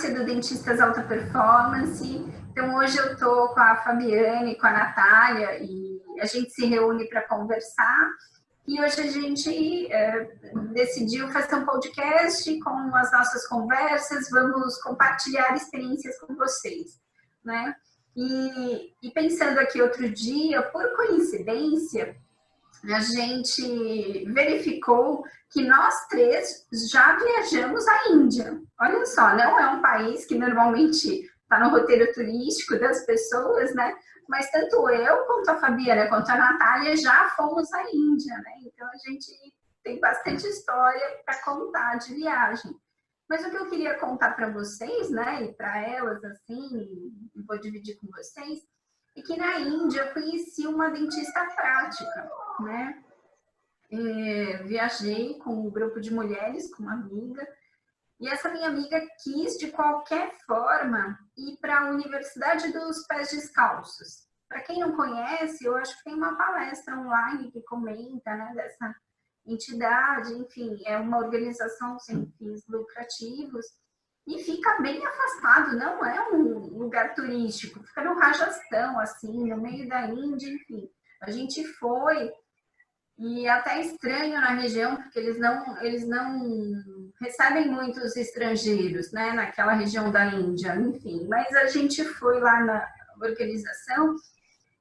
Márcia, do Dentistas Alta Performance. Então, hoje eu estou com a Fabiane e com a Natália e a gente se reúne para conversar. E hoje a gente decidiu fazer um podcast com as nossas conversas, vamos compartilhar experiências com vocês, né? E pensando aqui outro dia, por coincidência, a gente verificou que nós três já viajamos à Índia. Olha só, não é um país que normalmente está no roteiro turístico das pessoas, né? Mas tanto eu, quanto a Fabiana, quanto a Natália já fomos à Índia, né? Então a gente tem bastante história para contar de viagem. Mas o que eu queria contar para vocês, né, e para elas, assim, vou dividir com vocês, é que na Índia eu conheci uma dentista prática, né? Viajei com um grupo de mulheres, com uma amiga, e essa minha amiga quis, de qualquer forma, ir para a Universidade dos Pés Descalços. Para quem não conhece, eu acho que tem uma palestra online que comenta, né, dessa entidade, enfim, é uma organização sem fins lucrativos, e fica bem afastado, não é um lugar turístico, fica no Rajastão, assim, no meio da Índia, enfim. A gente foi, e até estranho na região, porque eles não recebem muitos estrangeiros, né, naquela região da Índia, enfim. Mas a gente foi lá na organização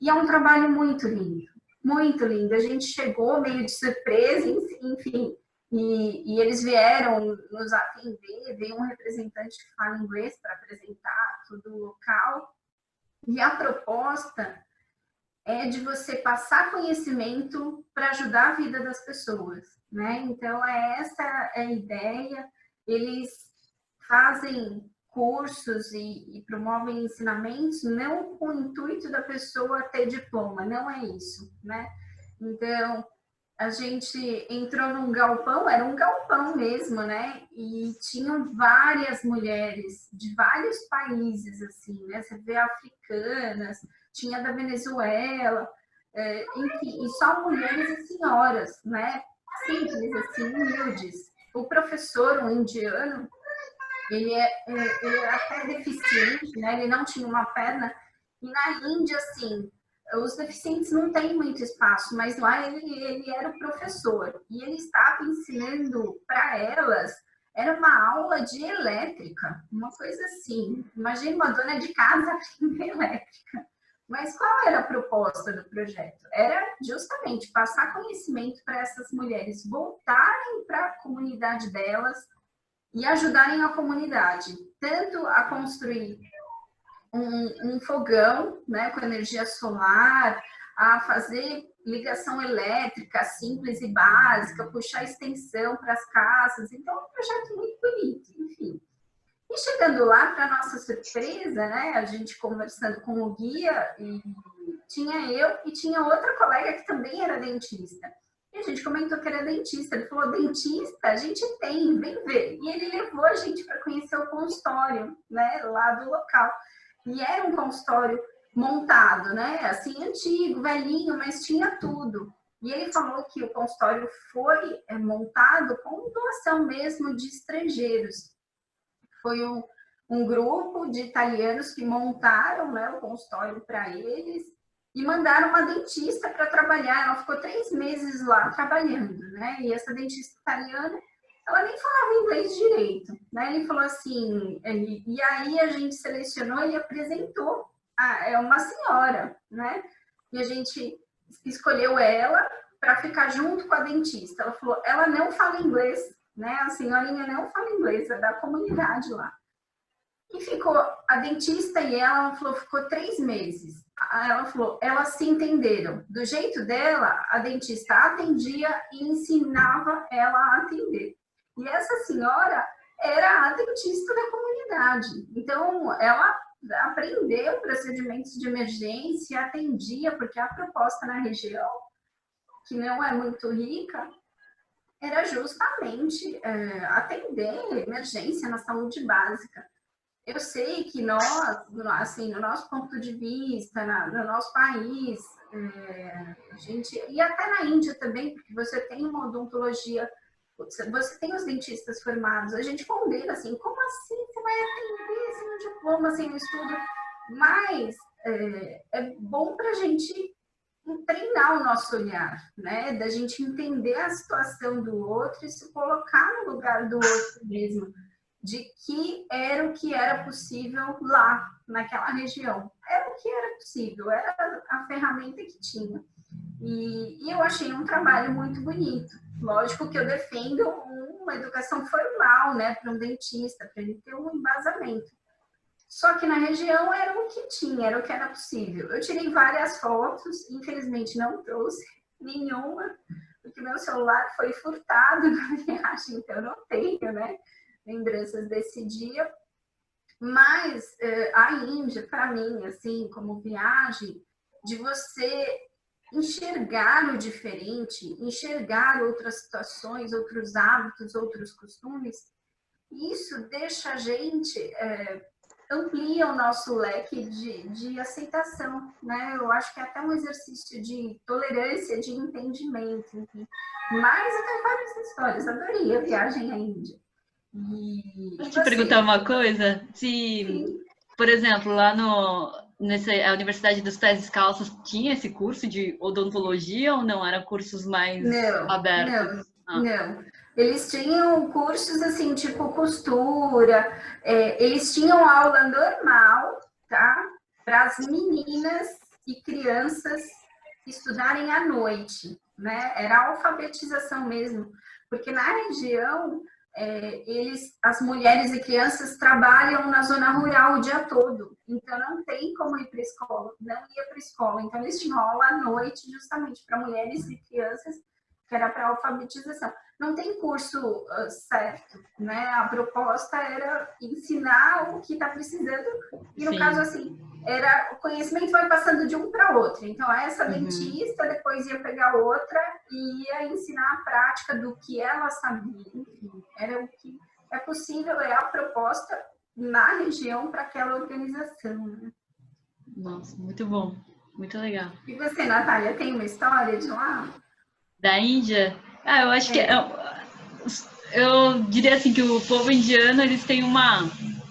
e é um trabalho muito lindo, muito lindo. A gente chegou meio de surpresa, enfim, e eles vieram nos atender, veio um representante que fala inglês para apresentar tudo o local. E a proposta é de você passar conhecimento para ajudar a vida das pessoas, né? Então, essa é a ideia. Eles fazem cursos e promovem ensinamentos não com o intuito da pessoa ter diploma, não é isso, né? Então, a gente entrou num galpão, era um galpão mesmo, né? E tinham várias mulheres de vários países, assim, né? Você vê africanas, tinha da Venezuela, enfim, e só mulheres e senhoras, né? Simples, assim, humildes. O professor, um indiano, ele é até deficiente, né? Ele não tinha uma perna, e na Índia, assim, os deficientes não têm muito espaço, mas lá ele era o professor, e ele estava ensinando para elas, era uma aula de elétrica, uma coisa assim, imagina uma dona de casa aprendendo elétrica. Mas qual era a proposta do projeto? Era justamente passar conhecimento para essas mulheres voltarem para a comunidade delas e ajudarem a comunidade, tanto a construir um fogão, né, com energia solar, a fazer ligação elétrica simples e básica, puxar extensão para as casas. Então, é um projeto muito bonito, enfim. E chegando lá, para nossa surpresa, né, a gente conversando com o guia, e tinha eu e tinha outra colega que também era dentista. E a gente comentou que era dentista. Ele falou, dentista, a gente tem, vem ver. E ele levou a gente para conhecer o consultório, né, lá do local. E era um consultório montado, né, assim, antigo, velhinho, mas tinha tudo. E ele falou que o consultório foi montado com doação mesmo de estrangeiros. Foi um grupo de italianos que montaram, né, o consultório para eles e mandaram uma dentista para trabalhar. Ela ficou 3 meses lá trabalhando, né? E essa dentista italiana, ela nem falava inglês direito, né? Ele falou assim, e aí a gente selecionou e apresentou uma senhora, né? E a gente escolheu ela para ficar junto com a dentista. Ela falou, ela não fala inglês, né? A senhorinha não fala inglês, é da comunidade lá. E ficou, a dentista e ela falou, ficou 3 meses. Ela falou, elas se entenderam. Do jeito dela, a dentista atendia e ensinava ela a atender. E essa senhora era a dentista da comunidade. Então, ela aprendeu procedimentos de emergência, atendia, porque a proposta na região, que não é muito rica, era justamente atender emergência na saúde básica. Eu sei que nós, assim, no nosso ponto de vista, no nosso país, a gente, e até na Índia também, porque você tem uma odontologia Você tem os dentistas formados, a gente combina assim, como assim você vai atender sem um diploma, sem um estudo? Mas é bom para a gente treinar o nosso olhar, né? Da gente entender a situação do outro e se colocar no lugar do outro mesmo, de que era o que era possível lá, naquela região. Era o que era possível, era a ferramenta que tinha. E eu achei um trabalho muito bonito. Lógico que eu defendo uma educação formal, né, para um dentista, para ele ter um embasamento. Só que na região era o que tinha, era o que era possível. Eu tirei várias fotos, infelizmente não trouxe nenhuma, porque meu celular foi furtado na viagem, então eu não tenho, né, lembranças desse dia. Mas a Índia, para mim, assim, como viagem, de você enxergar o diferente, enxergar outras situações, outros hábitos, outros costumes, isso deixa a gente, amplia o nosso leque de aceitação, né? Eu acho que é até um exercício de tolerância, de entendimento, enfim. Mas eu tenho várias histórias, adorei a viagem à Índia. Posso te perguntar uma coisa? Se, por exemplo, lá a Universidade dos Pés Descalços tinha esse curso de odontologia ou não? Eram cursos mais abertos? Não. Eles tinham cursos assim, tipo costura, eles tinham aula normal, tá? Para as meninas e crianças estudarem à noite, né? Era alfabetização mesmo, porque na região as mulheres e crianças trabalham na zona rural o dia todo, então não tem como ir para a escola, não ia para a escola, então eles tinham aula à noite justamente para mulheres e crianças, que era para alfabetização. Não tem curso certo, né? A proposta era ensinar o que está precisando, e no caso assim, o conhecimento vai passando de um para outro. Então, essa dentista depois ia pegar outra e ia ensinar a prática do que ela sabia. Enfim, era o que é possível, é a proposta na região para aquela organização. Né? Nossa, muito bom, muito legal. E você, Natália, tem uma história de lá? Da Índia? Eu acho que eu diria assim que o povo indiano, eles têm uma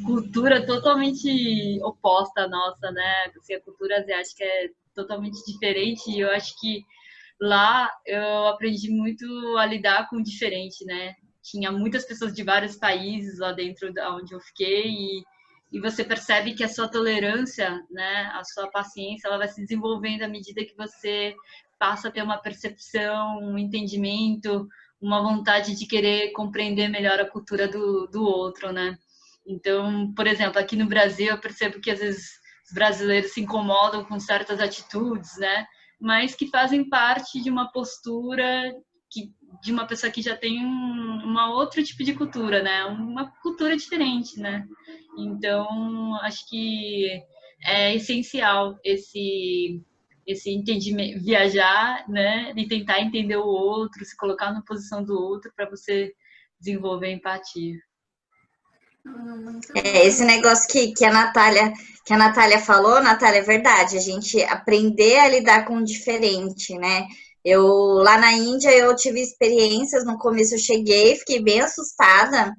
cultura totalmente oposta à nossa, né? Assim, a cultura asiática é totalmente diferente e eu acho que lá eu aprendi muito a lidar com o diferente, né? Tinha muitas pessoas de vários países lá dentro da onde eu fiquei e você percebe que a sua tolerância, né, a sua paciência, ela vai se desenvolvendo à medida que você passa a ter uma percepção, um entendimento, uma vontade de querer compreender melhor a cultura do outro, né? Então, por exemplo, aqui no Brasil eu percebo que às vezes os brasileiros se incomodam com certas atitudes, né? Mas que fazem parte de uma postura de uma pessoa que já tem uma outro tipo de cultura, né? Uma cultura diferente, né? Então, acho que é essencial esse entendimento, viajar, né? E tentar entender o outro, se colocar na posição do outro para você desenvolver empatia. Esse negócio que a Natália falou, Natália, é verdade. A gente aprender a lidar com o diferente, né? Eu lá na Índia eu tive experiências, no começo eu cheguei, fiquei bem assustada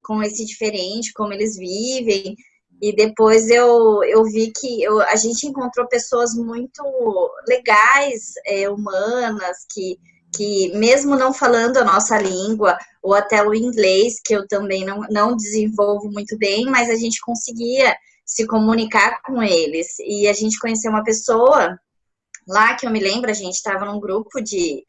com esse diferente, como eles vivem, e depois eu vi que a gente encontrou pessoas muito legais, humanas, que mesmo não falando a nossa língua, ou até o inglês, que eu também não desenvolvo muito bem, mas a gente conseguia se comunicar com eles. E a gente conheceu uma pessoa lá, que eu me lembro, a gente estava num grupo de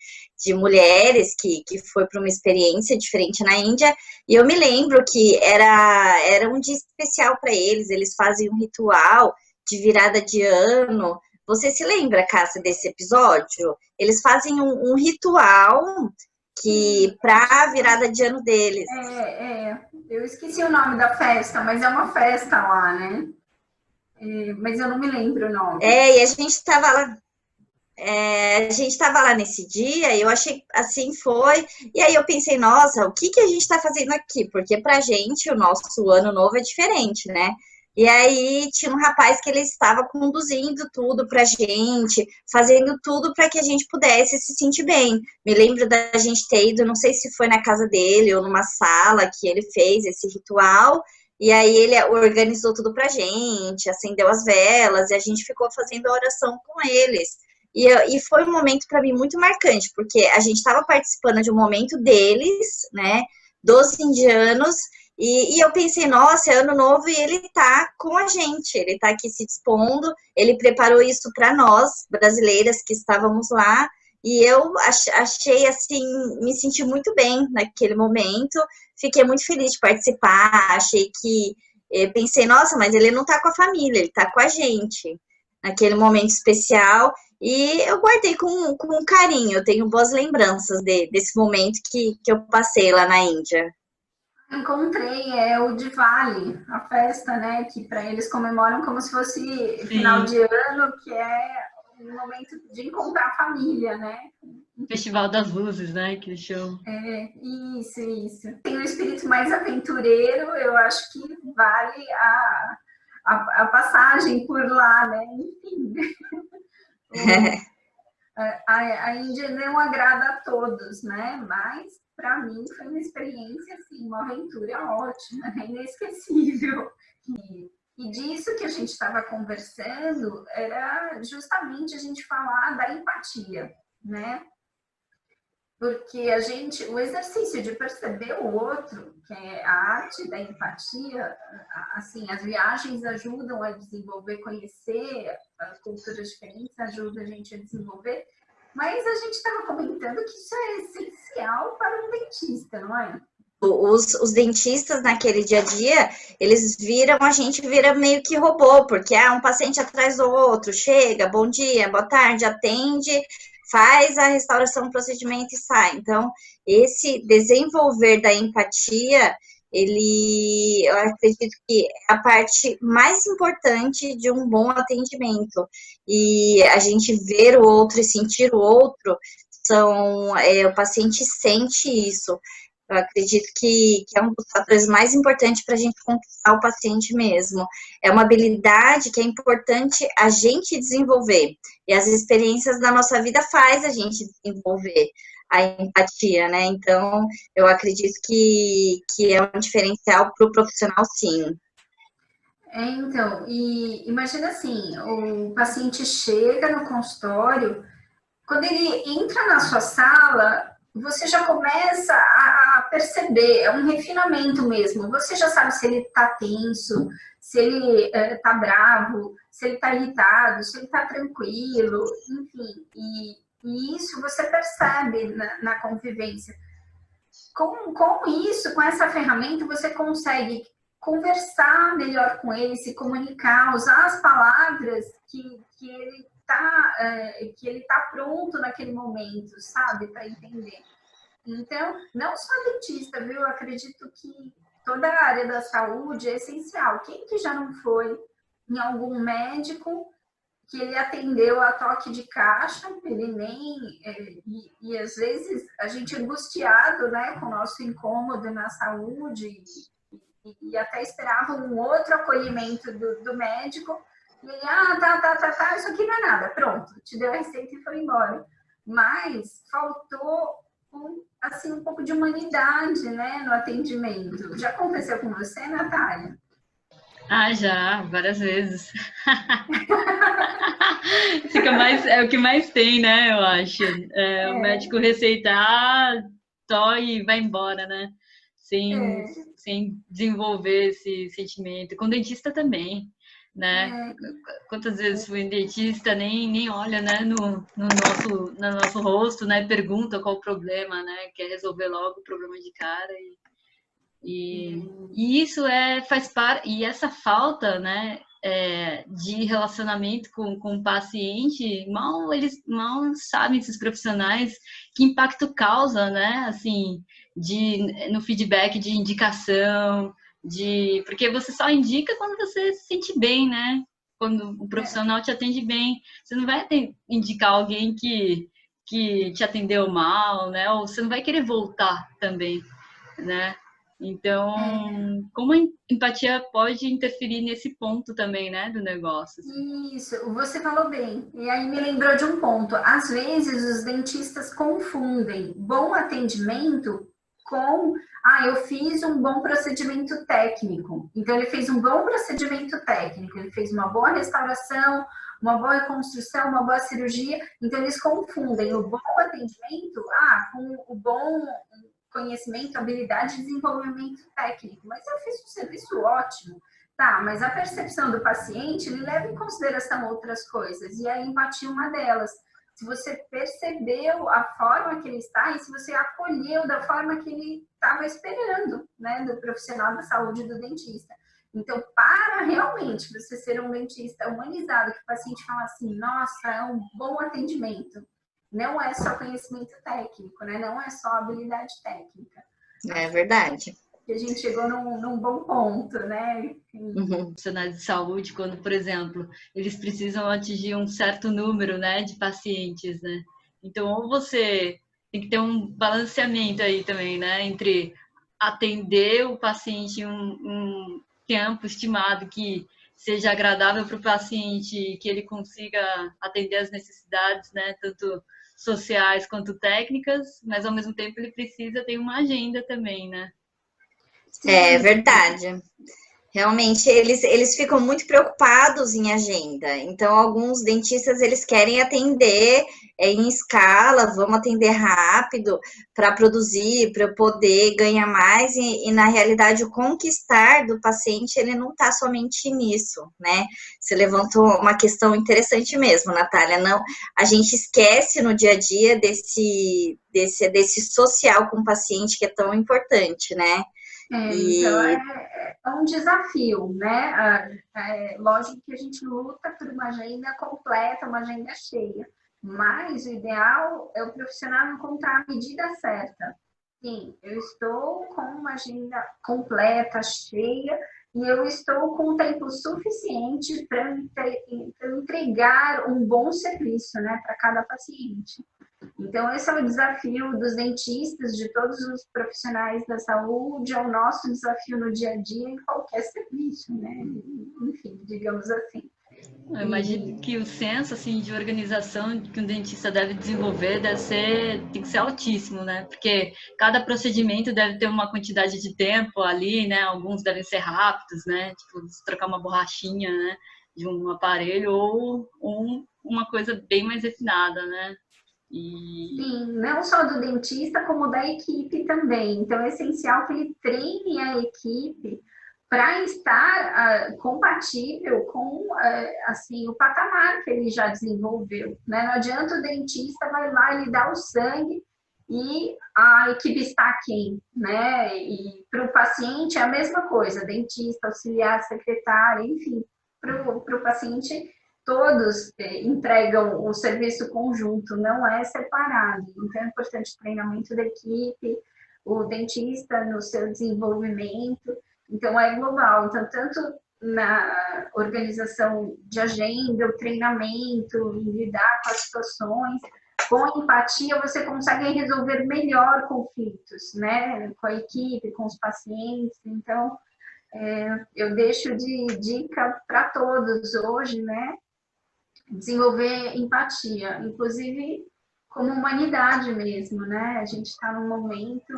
mulheres que foi para uma experiência diferente na Índia, e eu me lembro que era um dia especial para eles fazem um ritual de virada de ano. Você se lembra, Cássia, desse episódio? Eles fazem um ritual que para a virada de ano deles. Eu esqueci o nome da festa, mas é uma festa lá, né? Mas eu não me lembro o nome. E a gente estava lá. A gente estava lá nesse dia e eu achei assim foi. E aí eu pensei, nossa, o que a gente está fazendo aqui? Porque pra gente o nosso ano novo é diferente, né? E aí tinha um rapaz que ele estava conduzindo tudo pra gente, fazendo tudo para que a gente pudesse se sentir bem. Me lembro da gente ter ido, não sei se foi na casa dele ou numa sala que ele fez esse ritual, e aí ele organizou tudo pra gente, acendeu as velas, e a gente ficou fazendo a oração com eles. E foi um momento para mim muito marcante, porque a gente estava participando de um momento deles, né, dos indianos, e eu pensei, nossa, é ano novo e ele tá com a gente, ele tá aqui se dispondo, ele preparou isso para nós, brasileiras que estávamos lá, e eu achei assim, me senti muito bem naquele momento, fiquei muito feliz de participar, achei que, pensei, nossa, mas ele não tá com a família, ele tá com a gente, naquele momento especial, e eu guardei com carinho, eu tenho boas lembranças desse momento que eu passei lá na Índia. Encontrei, é o Diwali, a festa, né, que para eles comemoram como se fosse final Sim, de ano, que é um momento de encontrar a família, né? Festival das Luzes, né, que eles chamam. É, isso. Tem um espírito mais aventureiro, eu acho que vale a passagem por lá, né? Enfim, a Índia não agrada a todos, né? Mas para mim foi uma experiência, assim, uma aventura ótima, né? Inesquecível. E disso que a gente estava conversando era justamente a gente falar da empatia, né? Porque o exercício de perceber o outro, que é a arte da empatia, assim, as viagens ajudam a desenvolver, conhecer as culturas diferentes, ajuda a gente a desenvolver, mas a gente estava comentando que isso é essencial para um dentista, não é? Os dentistas naquele dia a dia, eles viram, a gente vira meio que robô, porque um paciente atrás do outro, chega, bom dia, boa tarde, atende, faz a restauração do procedimento e sai. Então, esse desenvolver da empatia, eu acredito que é a parte mais importante de um bom atendimento. E a gente ver o outro e sentir o outro, o paciente sente isso. Eu acredito que é um dos fatores mais importantes para a gente conquistar o paciente mesmo. É uma habilidade que é importante a gente desenvolver. E as experiências da nossa vida faz a gente desenvolver a empatia, né? Então, eu acredito que é um diferencial para o profissional, sim. Então, e imagina assim, o paciente chega no consultório, quando ele entra na sua sala, você já começa a perceber, é um refinamento mesmo. Você já sabe se ele está tenso, se ele está bravo, se ele está irritado, se ele está tranquilo, enfim. E isso você percebe na convivência. Com isso, com essa ferramenta, você consegue conversar melhor com ele, se comunicar, usar as palavras que ele tá pronto naquele momento, sabe, para entender. Então, não só dentista, viu? Eu acredito que toda a área da saúde é essencial. Quem que já não foi em algum médico que ele atendeu a toque de caixa, ele nem. E às vezes a gente angustiado, né, com o nosso incômodo na saúde, e até esperava um outro acolhimento do médico, e ele, tá, isso aqui não é nada, pronto, te deu a receita e foi embora. Mas faltou assim, um pouco de humanidade, né, no atendimento. Já aconteceu com você, Natália? Ah, já, várias vezes. É o que mais tem, né, eu acho. O médico receitar, só e vai embora, né? Sem, sem desenvolver esse sentimento. Com dentista também, né? Quantas vezes fui em dentista, nem olha, né, no nosso rosto, né? Pergunta qual o problema, né? Quer resolver logo o problema de cara e isso faz parte, e essa falta, né, de relacionamento com o paciente, eles mal sabem, esses profissionais, que impacto causa, né, assim, no feedback de indicação, porque você só indica quando você se sente bem, né, quando o profissional te atende bem, você não vai indicar alguém que te atendeu mal, né, ou você não vai querer voltar também, né. Então, como a empatia pode interferir nesse ponto também, né, do negócio? Isso, você falou bem. E aí me lembrou de um ponto. Às vezes os dentistas confundem bom atendimento com, eu fiz um bom procedimento técnico. Então ele fez um bom procedimento técnico, ele fez uma boa restauração, uma boa reconstrução, uma boa cirurgia. Então eles confundem o bom atendimento, com o bom conhecimento, habilidade e desenvolvimento técnico. Mas eu fiz um serviço ótimo. Tá, mas a percepção do paciente, ele leva em consideração outras coisas, e a empatia é uma delas. Se você percebeu a forma que ele está e se você acolheu da forma que ele estava esperando, né, do profissional da saúde, do dentista. Então, para realmente você ser um dentista humanizado, que o paciente fala assim, nossa, é um bom atendimento. Não é só conhecimento técnico, né? Não é só habilidade técnica. É verdade. A gente chegou num bom ponto, né? Profissionais de saúde, quando, por exemplo, eles precisam atingir um certo número, né, de pacientes, né? Então, ou você tem que ter um balanceamento aí também, né, entre atender o paciente em um tempo estimado que seja agradável para o paciente, que ele consiga atender as necessidades, né, tanto sociais quanto técnicas, mas ao mesmo tempo ele precisa ter uma agenda também, né? É verdade. Realmente, eles ficam muito preocupados em agenda. Então, alguns dentistas, eles querem atender em escala, vamos atender rápido para produzir, para poder ganhar mais. E, na realidade, o conquistar do paciente, ele não está somente nisso, né? Você levantou uma questão interessante mesmo, Natália. Não, a gente esquece no dia a dia desse social com o paciente que é tão importante, né? Então é um desafio, né? Lógico que a gente luta por uma agenda completa, uma agenda cheia, mas o ideal é o profissional encontrar a medida certa. Sim, eu estou com uma agenda completa, cheia, e eu estou com tempo suficiente para entregar um bom serviço, né, para cada paciente. Então, esse é o desafio dos dentistas, de todos os profissionais da saúde, é o nosso desafio no dia a dia em qualquer serviço, né? Enfim, digamos assim. Eu imagino que o senso assim, de organização que um dentista deve desenvolver tem que ser altíssimo, né? Porque cada procedimento deve ter uma quantidade de tempo ali, né? Alguns devem ser rápidos, né? Tipo, trocar uma borrachinha, né? De um aparelho ou uma coisa bem mais refinada, né? Sim, não só do dentista, como da equipe também. Então, é essencial que ele treine a equipe para estar compatível com assim, o patamar que ele já desenvolveu. Né? Não adianta o dentista vai lá, ele dá o sangue e a equipe está aquém. Né? E para o paciente é a mesma coisa, dentista, auxiliar, secretária, enfim, para o paciente todos entregam o serviço conjunto, não é separado. Então, é importante o treinamento da equipe, o dentista no seu desenvolvimento. Então, é global. Então, tanto na organização de agenda, o treinamento, lidar com as situações, com empatia, você consegue resolver melhor conflitos, né? Com a equipe, com os pacientes. Então, eu deixo de dica para todos hoje, né? Desenvolver empatia, inclusive como humanidade mesmo, né? A gente está num momento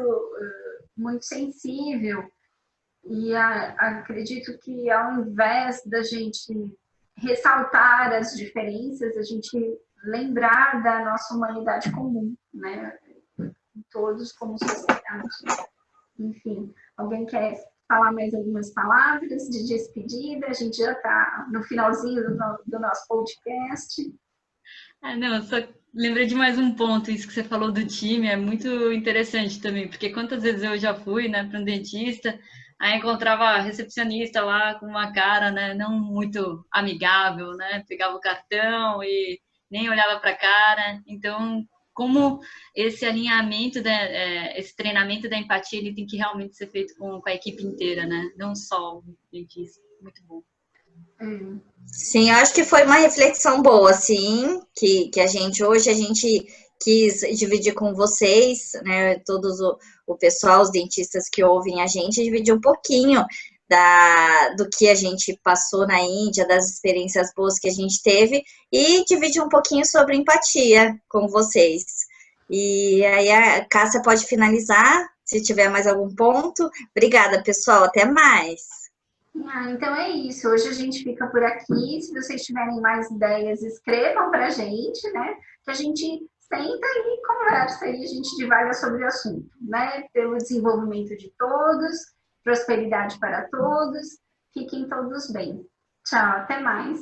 muito sensível e acredito que ao invés da gente ressaltar as diferenças, a gente lembrar da nossa humanidade comum, né? Todos como sociedade. Enfim, alguém quer falar mais algumas palavras de despedida? A gente já está no finalzinho do nosso podcast. Não, só lembrei de mais um ponto, isso que você falou do time, é muito interessante também, porque quantas vezes eu já fui, né, para um dentista, aí encontrava a recepcionista lá com uma cara, né, não muito amigável, né, pegava o cartão e nem olhava para a cara, então como esse alinhamento, esse treinamento da empatia, ele tem que realmente ser feito com a equipe inteira, né? Não só o dentista. Muito bom. Sim, eu acho que foi uma reflexão boa, sim, que hoje a gente quis dividir com vocês, né, todos o pessoal, os dentistas que ouvem a gente, dividir um pouquinho do que a gente passou na Índia, das experiências boas que a gente teve, e dividir um pouquinho sobre empatia com vocês. E aí a Cássia pode finalizar, se tiver mais algum ponto. Obrigada, pessoal, até mais. Então é isso, hoje a gente fica por aqui. Se vocês tiverem mais ideias, escrevam para a gente, né? Que a gente senta e conversa e a gente divaga sobre o assunto, né? Pelo desenvolvimento de todos, prosperidade para todos, fiquem todos bem. Tchau, até mais.